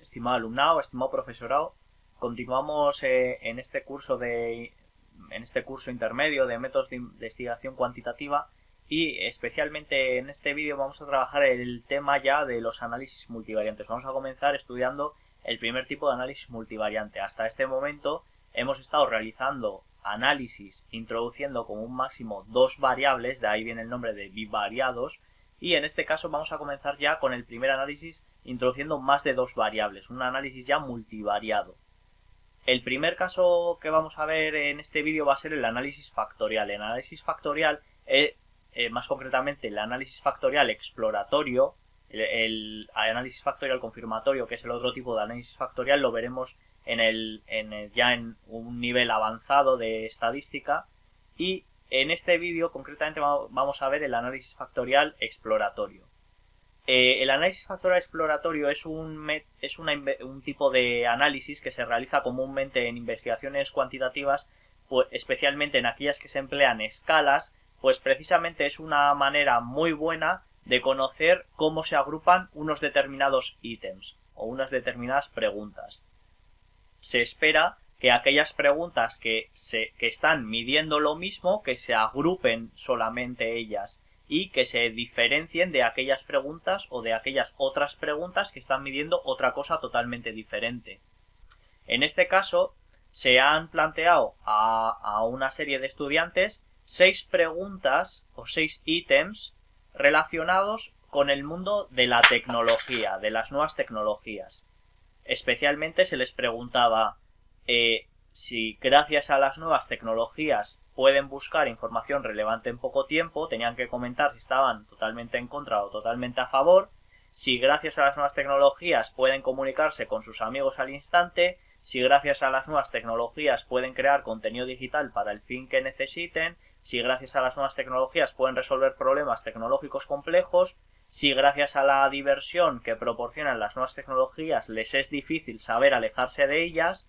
estimado alumnado, estimado profesorado. Continuamos en este curso intermedio de métodos de investigación cuantitativa y especialmente en este vídeo vamos a trabajar el tema ya de los análisis multivariantes. Vamos a comenzar estudiando el primer tipo de análisis multivariante. Hasta este momento hemos estado realizando análisis introduciendo como un máximo dos variables, de ahí viene el nombre de bivariados, y en este caso vamos a comenzar ya con el primer análisis introduciendo más de dos variables, un análisis ya multivariado. El primer caso que vamos a ver en este vídeo va a ser el análisis factorial. El análisis factorial, más concretamente el análisis factorial exploratorio, el análisis factorial confirmatorio, que es el otro tipo de análisis factorial, lo veremos ya en un nivel avanzado de estadística. Y en este vídeo concretamente vamos a ver el análisis factorial exploratorio. El análisis factorial exploratorio es un tipo de análisis que se realiza comúnmente en investigaciones cuantitativas, pues, especialmente en aquellas que se emplean escalas, pues precisamente es una manera muy buena de conocer cómo se agrupan unos determinados ítems o unas determinadas preguntas. Se espera que aquellas preguntas que están midiendo lo mismo, que se agrupen solamente ellas y que se diferencien de aquellas preguntas o de aquellas otras preguntas que están midiendo otra cosa totalmente diferente. En este caso, se han planteado a una serie de estudiantes 6 preguntas o 6 ítems relacionados con el mundo de la tecnología, de las nuevas tecnologías. Especialmente se les preguntaba si gracias a las nuevas tecnologías pueden buscar información relevante en poco tiempo, tenían que comentar si estaban totalmente en contra o totalmente a favor, si gracias a las nuevas tecnologías pueden comunicarse con sus amigos al instante, si gracias a las nuevas tecnologías pueden crear contenido digital para el fin que necesiten, si gracias a las nuevas tecnologías pueden resolver problemas tecnológicos complejos, si gracias a la diversión que proporcionan las nuevas tecnologías les es difícil saber alejarse de ellas,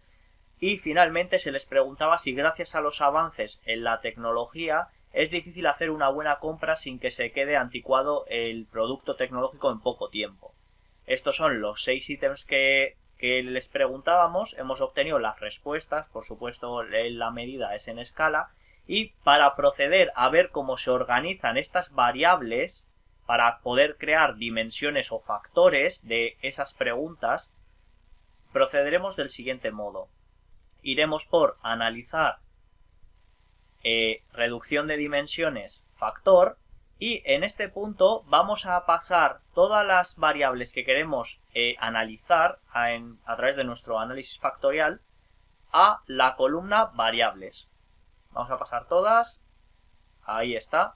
y finalmente se les preguntaba si gracias a los avances en la tecnología es difícil hacer una buena compra sin que se quede anticuado el producto tecnológico en poco tiempo. Estos son los 6 ítems que les preguntábamos. Hemos obtenido las respuestas, por supuesto la medida es en escala, y para proceder a ver cómo se organizan estas variables para poder crear dimensiones o factores de esas preguntas, procederemos del siguiente modo. Iremos por analizar reducción de dimensiones factor, y en este punto vamos a pasar todas las variables que queremos analizar a través de nuestro análisis factorial a la columna variables. Vamos a pasar todas. Ahí está.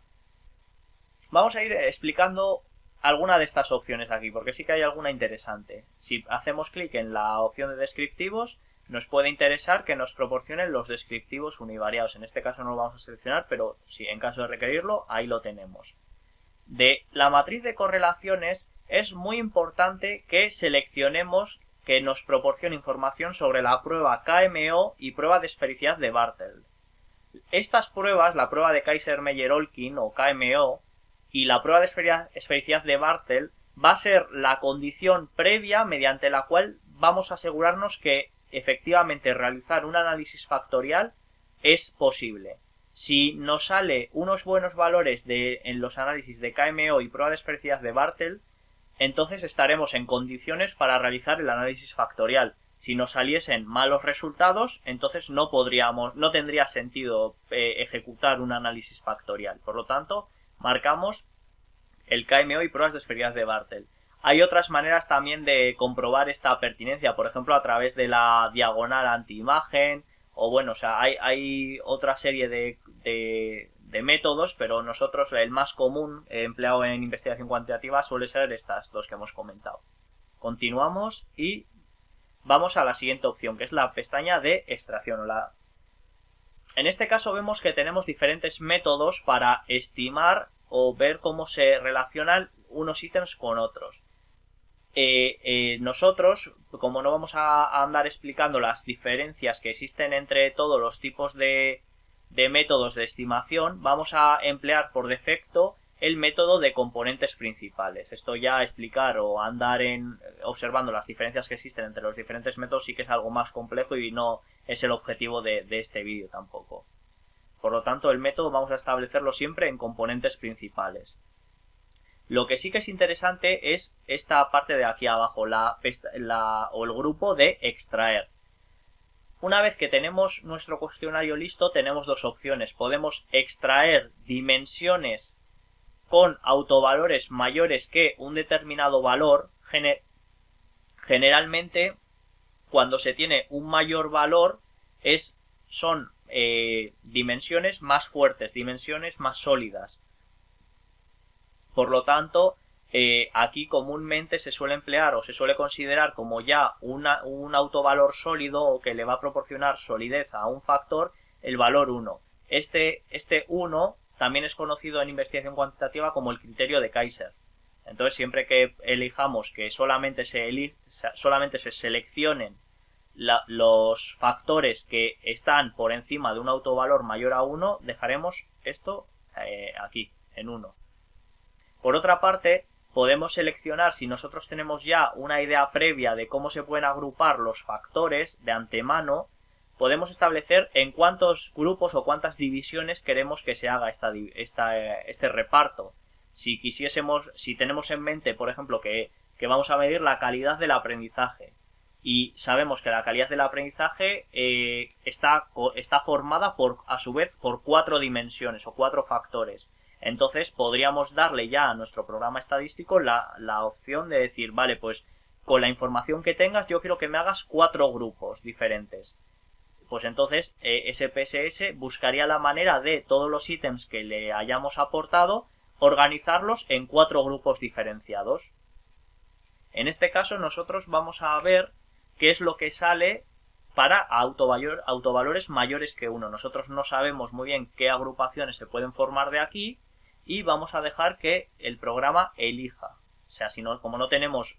Vamos a ir explicando alguna de estas opciones de aquí, porque sí que hay alguna interesante. Si hacemos clic en la opción de descriptivos, nos puede interesar que nos proporcionen los descriptivos univariados. En este caso no lo vamos a seleccionar, pero si en caso de requerirlo, ahí lo tenemos. De la matriz de correlaciones es muy importante que seleccionemos que nos proporcione información sobre la prueba KMO y prueba de esfericidad de Bartel. Estas pruebas, la prueba de Kaiser-Meyer-Olkin o KMO y la prueba de esfericidad de Bartel, va a ser la condición previa mediante la cual vamos a asegurarnos que efectivamente realizar un análisis factorial es posible. Si nos sale unos buenos valores en los análisis de KMO y prueba de esfericidad de Bartel, entonces estaremos en condiciones para realizar el análisis factorial. Si nos saliesen malos resultados, entonces no tendría sentido ejecutar un análisis factorial. Por lo tanto, marcamos el KMO y pruebas de esfericidad de Bartel. Hay otras maneras también de comprobar esta pertinencia, por ejemplo a través de la diagonal antiimagen, o bueno, o sea, hay otra serie de métodos, pero nosotros el más común empleado en investigación cuantitativa suele ser estas dos que hemos comentado. Continuamos y vamos a la siguiente opción, que es la pestaña de extracción. En este caso vemos que tenemos diferentes métodos para estimar o ver cómo se relacionan unos ítems con otros. Nosotros, como no vamos a andar explicando las diferencias que existen entre todos los tipos de métodos de estimación, vamos a emplear por defecto el método de componentes principales. Esto ya explicar o andar observando las diferencias que existen entre los diferentes métodos sí que es algo más complejo y no es el objetivo de este vídeo tampoco. Por lo tanto, el método vamos a establecerlo siempre en componentes principales. Lo que sí que es interesante es esta parte de aquí abajo, o el grupo de extraer. Una vez que tenemos nuestro cuestionario listo, tenemos dos opciones. Podemos extraer dimensiones con autovalores mayores que un determinado valor. Generalmente, cuando se tiene un mayor valor, son dimensiones más fuertes, dimensiones más sólidas. Por lo tanto, aquí comúnmente se suele emplear o se suele considerar como ya un autovalor sólido o que le va a proporcionar solidez a un factor el valor 1. Este 1 también es conocido en investigación cuantitativa como el criterio de Kaiser. Entonces, siempre que elijamos que solamente se seleccionen los factores que están por encima de un autovalor mayor a 1, dejaremos esto aquí, en 1. Por otra parte, podemos seleccionar, si nosotros tenemos ya una idea previa de cómo se pueden agrupar los factores de antemano, podemos establecer en cuántos grupos o cuántas divisiones queremos que se haga este reparto. Si tenemos en mente, por ejemplo, que vamos a medir la calidad del aprendizaje y sabemos que la calidad del aprendizaje está formada a su vez por 4 dimensiones o 4 factores. Entonces podríamos darle ya a nuestro programa estadístico la opción de decir, vale, pues con la información que tengas yo quiero que me hagas 4 grupos diferentes. Pues entonces SPSS buscaría la manera de todos los ítems que le hayamos aportado organizarlos en 4 grupos diferenciados. En este caso nosotros vamos a ver qué es lo que sale para autovalores mayores que 1. Nosotros no sabemos muy bien qué agrupaciones se pueden formar de aquí y vamos a dejar que el programa elija. O sea, como no tenemos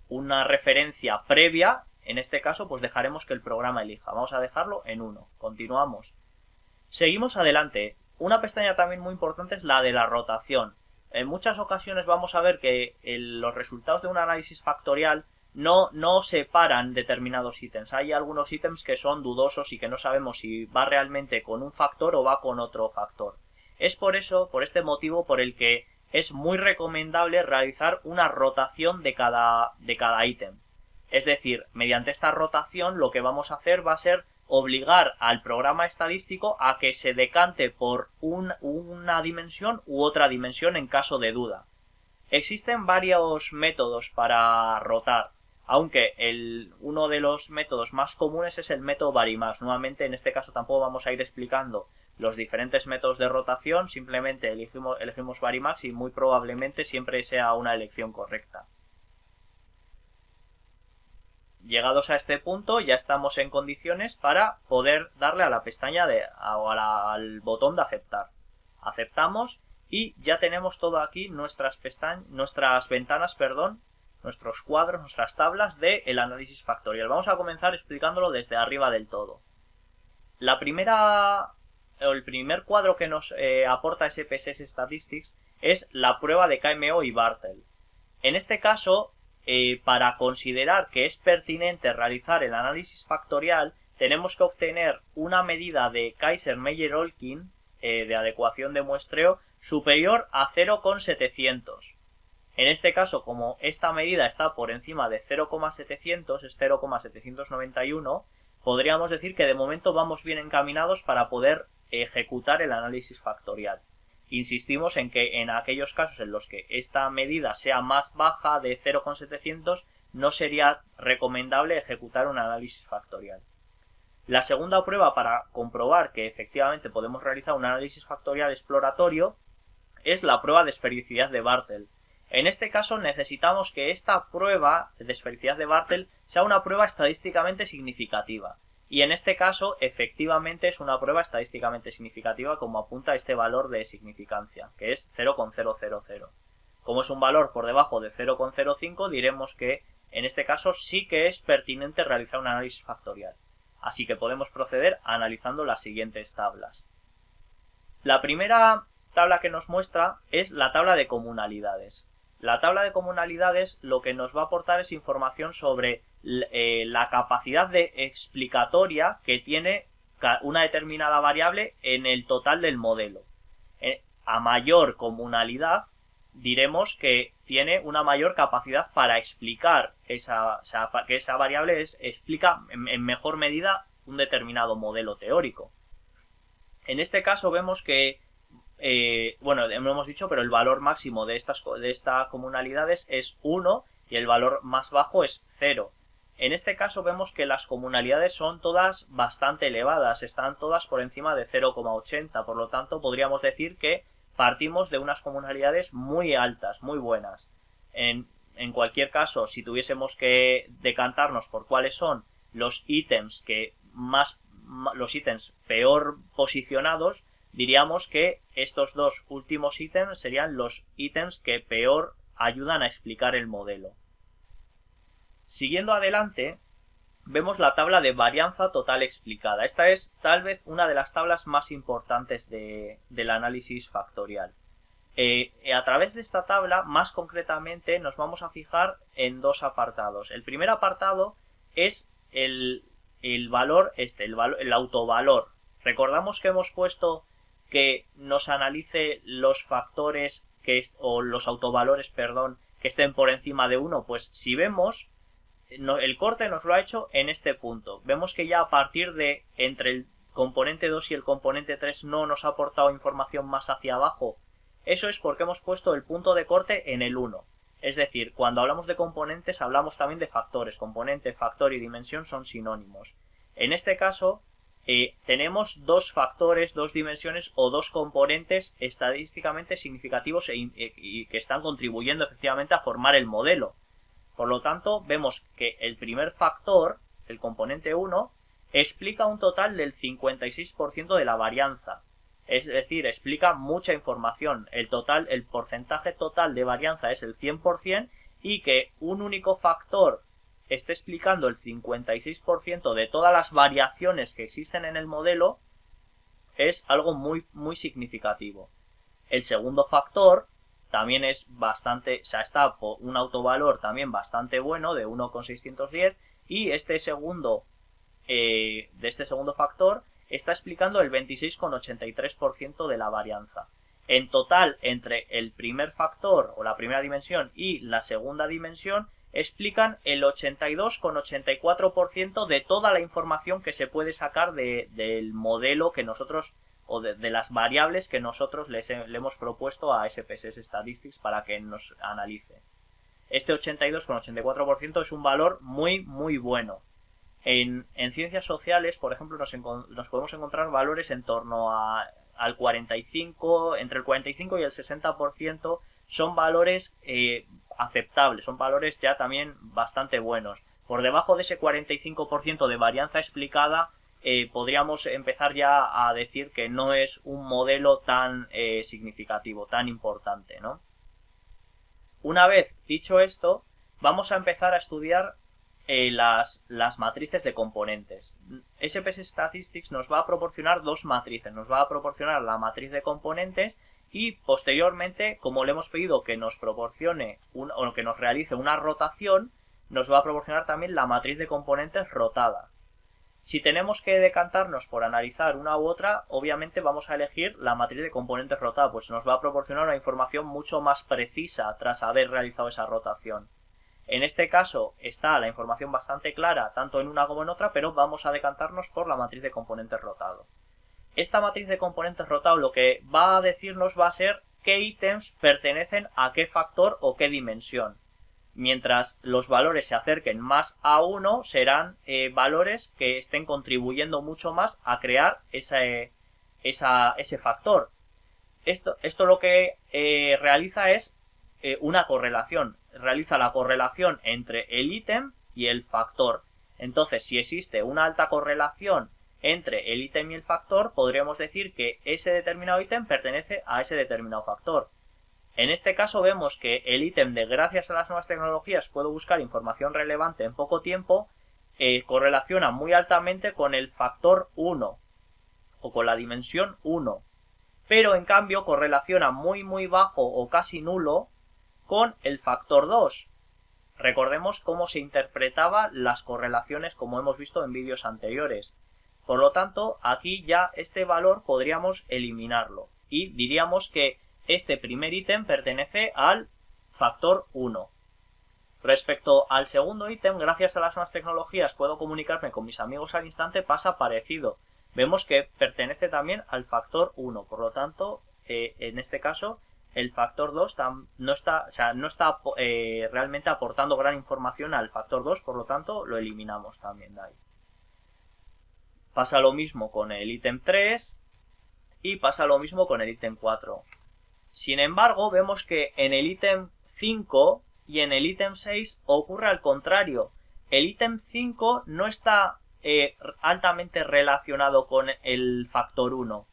una referencia previa, en este caso pues dejaremos que el programa elija. Vamos a dejarlo en 1. Continuamos. Seguimos adelante. Una pestaña también muy importante es la de la rotación. En muchas ocasiones vamos a ver que los resultados de un análisis factorial no separan determinados ítems. Hay algunos ítems que son dudosos y que no sabemos si va realmente con un factor o va con otro factor. Es por este motivo, por el que es muy recomendable realizar una rotación de cada ítem. Es decir, mediante esta rotación lo que vamos a hacer va a ser obligar al programa estadístico a que se decante por una dimensión u otra dimensión en caso de duda. Existen varios métodos para rotar, aunque uno de los métodos más comunes es el método Varimax. Nuevamente, en este caso tampoco vamos a ir explicando los diferentes métodos de rotación, simplemente elegimos Varimax y muy probablemente siempre sea una elección correcta. Llegados a este punto ya estamos en condiciones para poder darle a la pestaña al botón de aceptar. Aceptamos y ya tenemos todo aquí nuestras ventanas, nuestros cuadros, nuestras tablas del análisis factorial. Vamos a comenzar explicándolo desde arriba del todo. El primer cuadro que nos aporta SPSS Statistics es la prueba de KMO y Bartel. En este caso, para considerar que es pertinente realizar el análisis factorial, tenemos que obtener una medida de Kaiser-Meyer-Olkin de adecuación de muestreo superior a 0,700. En este caso, como esta medida está por encima de 0,700, es 0,791, podríamos decir que de momento vamos bien encaminados para poder ejecutar el análisis factorial. Insistimos en que en aquellos casos en los que esta medida sea más baja de 0,700 no sería recomendable ejecutar un análisis factorial. La segunda prueba para comprobar que efectivamente podemos realizar un análisis factorial exploratorio es la prueba de esfericidad de Bartel. En este caso necesitamos que esta prueba de esfericidad de Bartel sea una prueba estadísticamente significativa. Y en este caso, efectivamente, es una prueba estadísticamente significativa como apunta este valor de significancia, que es 0,000. Como es un valor por debajo de 0,05, diremos que en este caso sí que es pertinente realizar un análisis factorial. Así que podemos proceder analizando las siguientes tablas. La primera tabla que nos muestra es la tabla de comunalidades. La tabla de comunalidades lo que nos va a aportar es información sobre la capacidad de explicatoria que tiene una determinada variable en el total del modelo. A mayor comunalidad diremos que tiene una mayor capacidad para explicar que esa variable explica en mejor medida un determinado modelo teórico. En este caso vemos que bueno, lo hemos dicho, pero el valor máximo de estas comunalidades es 1 y el valor más bajo es 0. En este caso vemos que las comunalidades son todas bastante elevadas, están todas por encima de 0,80, por lo tanto podríamos decir que partimos de unas comunalidades muy altas, muy buenas. En cualquier caso, si tuviésemos que decantarnos por cuáles son los ítems los ítems peor posicionados, diríamos que estos dos últimos ítems serían los ítems que peor ayudan a explicar el modelo. Siguiendo adelante, vemos la tabla de varianza total explicada. Esta es tal vez una de las tablas más importantes del análisis factorial. A través de esta tabla, más concretamente, nos vamos a fijar en dos apartados. El primer apartado es el valor, el autovalor. Recordamos que hemos puesto que nos analice los factores o los autovalores, perdón, que estén por encima de 1. Pues si vemos, el corte nos lo ha hecho en este punto. Vemos que ya a partir de entre el componente 2 y el componente 3 no nos ha aportado información más hacia abajo. Eso es porque hemos puesto el punto de corte en el 1. Es decir, cuando hablamos de componentes hablamos también de factores. Componente, factor y dimensión son sinónimos. En este caso tenemos dos factores, dos dimensiones o dos componentes estadísticamente significativos y que están contribuyendo efectivamente a formar el modelo. Por lo tanto, vemos que el primer factor, el componente 1, explica un total del 56% de la varianza. Es decir, explica mucha información. El porcentaje total de varianza es el 100% y que un único factor esté explicando el 56% de todas las variaciones que existen en el modelo es algo muy, muy significativo. El segundo factor también es bastante, o sea, está por un autovalor también bastante bueno de 1,610 y de este segundo factor está explicando el 26,83% de la varianza. En total, entre el primer factor o la primera dimensión y la segunda dimensión, explican el 82,84% de toda la información que se puede sacar del modelo que nosotros, o de las variables que nosotros le hemos propuesto a SPSS Statistics para que nos analice. Este 82,84% es un valor muy, muy bueno. En ciencias sociales, por ejemplo, nos podemos encontrar valores en torno al 45, entre el 45 y el 60% son valores aceptables, son valores ya también bastante buenos. Por debajo de ese 45% de varianza explicada, podríamos empezar ya a decir que no es un modelo tan significativo, tan importante, ¿no? Una vez dicho esto, vamos a empezar a estudiar las matrices de componentes. SPSS Statistics nos va a proporcionar dos matrices. Nos va a proporcionar la matriz de componentes y posteriormente, como le hemos pedido que nos proporcione o que nos realice una rotación, nos va a proporcionar también la matriz de componentes rotada. Si tenemos que decantarnos por analizar una u otra, obviamente vamos a elegir la matriz de componentes rotada, pues nos va a proporcionar una información mucho más precisa tras haber realizado esa rotación. En este caso está la información bastante clara tanto en una como en otra, pero vamos a decantarnos por la matriz de componentes rotado. Esta matriz de componentes rotado lo que va a decirnos va a ser qué ítems pertenecen a qué factor o qué dimensión. Mientras los valores se acerquen más a 1, serán valores que estén contribuyendo mucho más a crear ese factor. Esto lo que realiza es una correlación. Realiza la correlación entre el ítem y el factor. Entonces, si existe una alta correlación entre el ítem y el factor, podríamos decir que ese determinado ítem pertenece a ese determinado factor. En este caso vemos que el ítem de gracias a las nuevas tecnologías puedo buscar información relevante en poco tiempo, correlaciona muy altamente con el factor 1 o con la dimensión 1. pero en cambio correlaciona muy bajo o casi nulo con el factor 2. Recordemos cómo se interpretaban las correlaciones como hemos visto en vídeos anteriores. Por lo tanto, aquí ya este valor podríamos eliminarlo y diríamos que este primer ítem pertenece al factor 1. Respecto al segundo ítem, gracias a las nuevas tecnologías puedo comunicarme con mis amigos al instante, pasa parecido. Vemos que pertenece también al factor 1, por lo tanto, en este caso, el factor 2 no está realmente aportando gran información al factor 2, por lo tanto, lo eliminamos también de ahí. Pasa lo mismo con el ítem 3 y pasa lo mismo con el ítem 4. Sin embargo, vemos que en el ítem 5 y en el ítem 6 ocurre al contrario. El ítem 5 no está altamente relacionado con el factor 1.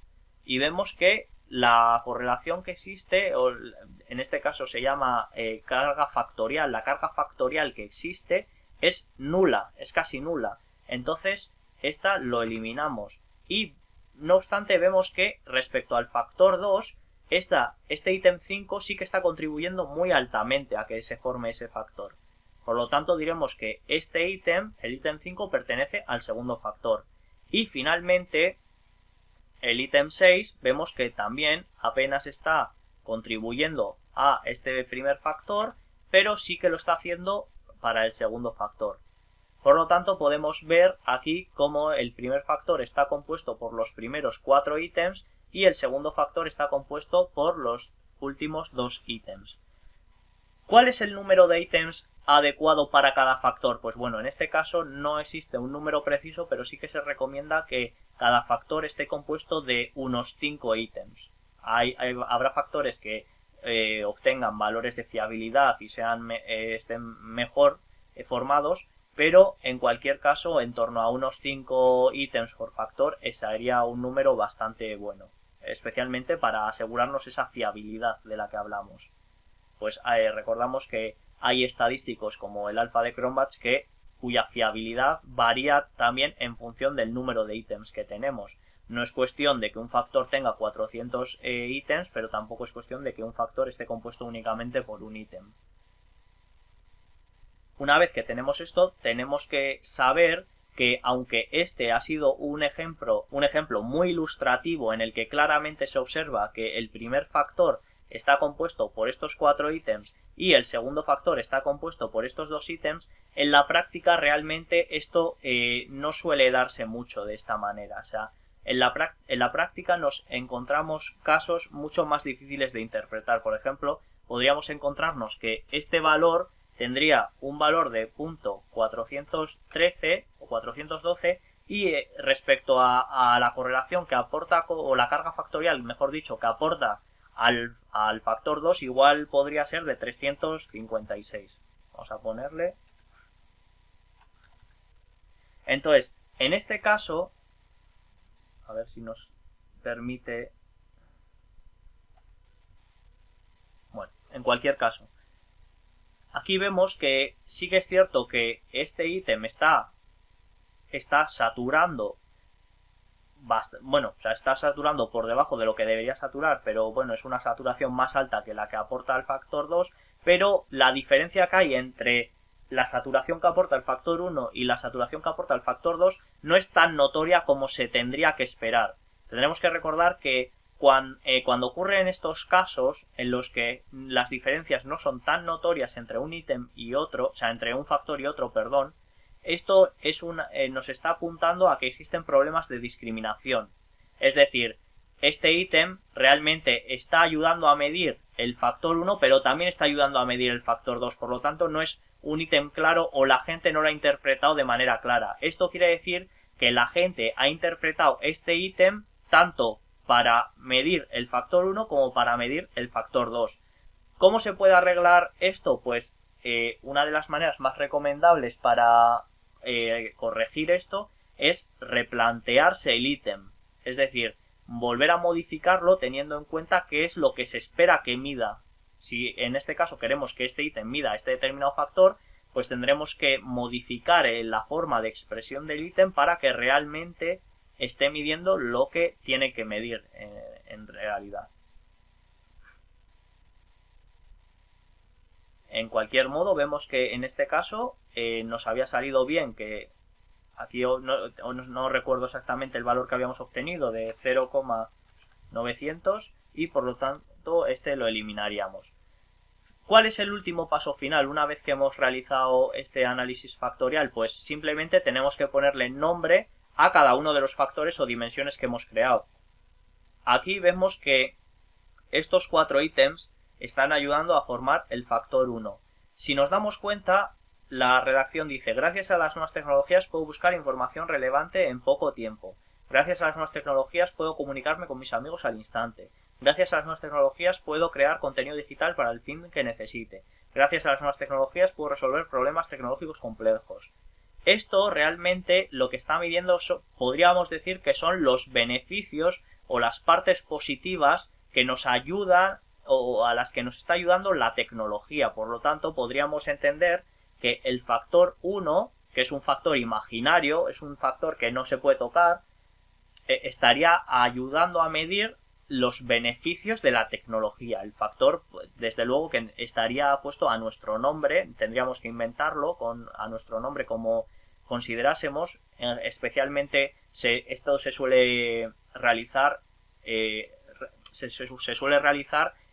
Y vemos que la correlación que existe, o en este caso se llama carga factorial, la carga factorial que existe es nula, es casi nula. Entonces, esta lo eliminamos. Y no obstante, vemos que respecto al factor 2, este ítem 5 sí que está contribuyendo muy altamente a que se forme ese factor. Por lo tanto, diremos que este ítem, el ítem 5, pertenece al segundo factor. Y finalmente, el ítem 6, vemos que también apenas está contribuyendo a este primer factor, pero sí que lo está haciendo para el segundo factor. Por lo tanto, podemos ver aquí cómo el primer factor está compuesto por los primeros 4 ítems y el segundo factor está compuesto por los últimos 2 ítems. ¿Cuál es el número de ítems adecuado para cada factor? Pues bueno, en este caso no existe un número preciso, pero sí que se recomienda que cada factor esté compuesto de unos 5 ítems. Habrá factores que obtengan valores de fiabilidad y estén mejor formados, pero en cualquier caso, en torno a unos 5 ítems por factor, ese sería un número bastante bueno, especialmente para asegurarnos esa fiabilidad de la que hablamos. Pues recordamos que hay estadísticos como el alfa de Cronbach cuya fiabilidad varía también en función del número de ítems que tenemos. No es cuestión de que un factor tenga 400 ítems, pero tampoco es cuestión de que un factor esté compuesto únicamente por un ítem. Una vez que tenemos esto, tenemos que saber que aunque este ha sido un ejemplo muy ilustrativo en el que claramente se observa que el primer factor está compuesto por estos 4 ítems y el segundo factor está compuesto por estos 2 ítems, en la práctica realmente esto no suele darse mucho de esta manera. O sea, en la práctica nos encontramos casos mucho más difíciles de interpretar. Por ejemplo, podríamos encontrarnos que este valor tendría un valor de punto 413 o 412 y respecto a la correlación que aporta, o la carga factorial, mejor dicho, que aporta al factor 2, igual podría ser de 356. Vamos a ponerle. Entonces, en este caso, a ver si nos permite. Bueno, en cualquier caso, aquí vemos que sí que es cierto que este ítem está saturando está saturando por debajo de lo que debería saturar, pero bueno, es una saturación más alta que la que aporta el factor 2, pero la diferencia que hay entre la saturación que aporta el factor 1 y la saturación que aporta el factor 2 no es tan notoria como se tendría que esperar. Tendremos que recordar que cuando ocurren estos casos en los que las diferencias no son tan notorias entre un ítem y otro, o sea, entre un factor y otro, perdón, esto nos está apuntando a que existen problemas de discriminación. Es decir, este ítem realmente está ayudando a medir el factor 1, pero también está ayudando a medir el factor 2. Por lo tanto, no es un ítem claro o la gente no lo ha interpretado de manera clara. Esto quiere decir que la gente ha interpretado este ítem tanto para medir el factor 1 como para medir el factor 2. ¿Cómo se puede arreglar esto? Pues una de las maneras más recomendables para corregir esto es replantearse el ítem, es decir, volver a modificarlo teniendo en cuenta qué es lo que se espera que mida. Si en este caso queremos que este ítem mida este determinado factor, pues tendremos que modificar la forma de expresión del ítem para que realmente esté midiendo lo que tiene que medir en realidad. En cualquier modo, vemos que en este caso nos había salido bien, que aquí no recuerdo exactamente el valor que habíamos obtenido de 0,900 y por lo tanto este lo eliminaríamos. ¿Cuál es el último paso final una vez que hemos realizado este análisis factorial? Pues simplemente tenemos que ponerle nombre a cada uno de los factores o dimensiones que hemos creado. Aquí vemos que estos 4 ítems están ayudando a formar el factor 1. Si nos damos cuenta, la redacción dice: gracias a las nuevas tecnologías puedo buscar información relevante en poco tiempo. Gracias a las nuevas tecnologías puedo comunicarme con mis amigos al instante. Gracias a las nuevas tecnologías puedo crear contenido digital para el fin que necesite. Gracias a las nuevas tecnologías puedo resolver problemas tecnológicos complejos. Esto realmente lo que está midiendo podríamos decir que son los beneficios o las partes positivas que nos ayudan o a las que nos está ayudando la tecnología. Por lo tanto, podríamos entender que el factor 1, que es un factor imaginario, es un factor que no se puede tocar, estaría ayudando a medir los beneficios de la tecnología. El factor, desde luego, que estaría puesto a nuestro nombre, tendríamos que inventarlo a nuestro nombre como considerásemos. Especialmente esto se suele realizar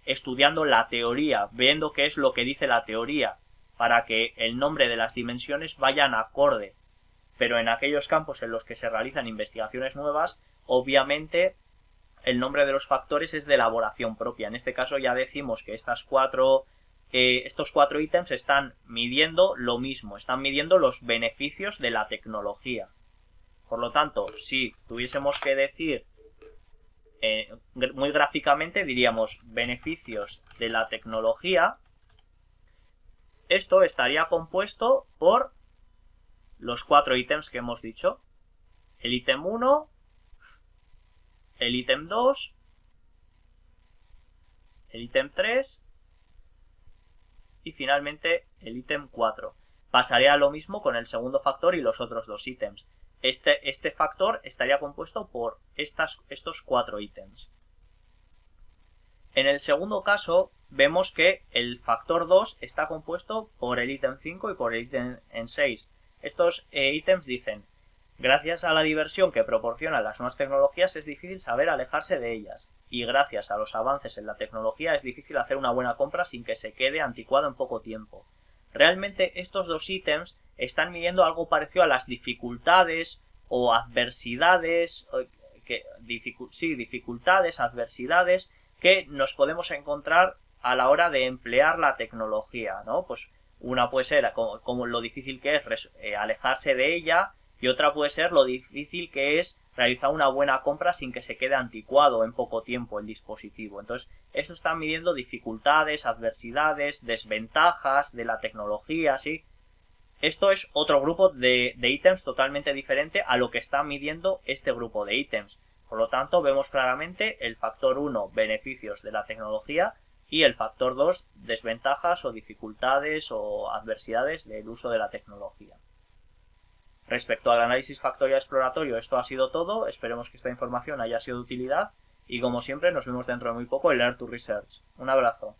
estudiando la teoría, viendo qué es lo que dice la teoría, para que el nombre de las dimensiones vayan acorde. Pero en aquellos campos en los que se realizan investigaciones nuevas, obviamente el nombre de los factores es de elaboración propia. En este caso ya decimos que estos 4 ítems están midiendo lo mismo, están midiendo los beneficios de la tecnología. Por lo tanto, si tuviésemos que decir muy gráficamente, diríamos beneficios de la tecnología. Esto estaría compuesto por los 4 ítems que hemos dicho: el ítem 1, el ítem 2, el ítem 3 y finalmente el ítem 4. Pasaría lo mismo con el segundo factor y los otros 2 ítems. Este factor estaría compuesto por estos 4 ítems. En el segundo caso vemos que el factor 2 está compuesto por el ítem 5 y por el ítem 6. Estos ítems dicen: gracias a la diversión que proporcionan las nuevas tecnologías es difícil saber alejarse de ellas, y gracias a los avances en la tecnología es difícil hacer una buena compra sin que se quede anticuado en poco tiempo. Realmente estos 2 ítems están midiendo algo parecido a las dificultades o adversidades, adversidades que nos podemos encontrar a la hora de emplear la tecnología, ¿no? Pues una puede ser como lo difícil que es alejarse de ella, y otra puede ser lo difícil que es realizar una buena compra sin que se quede anticuado en poco tiempo el dispositivo. Entonces, eso está midiendo dificultades, adversidades, desventajas de la tecnología, ¿sí? Esto es otro grupo de ítems totalmente diferente a lo que está midiendo este grupo de ítems. Por lo tanto, vemos claramente el factor 1, beneficios de la tecnología, y el factor 2, desventajas o dificultades o adversidades del uso de la tecnología. Respecto al análisis factorial exploratorio, esto ha sido todo. Esperemos que esta información haya sido de utilidad y, como siempre, nos vemos dentro de muy poco en Learn to Research. Un abrazo.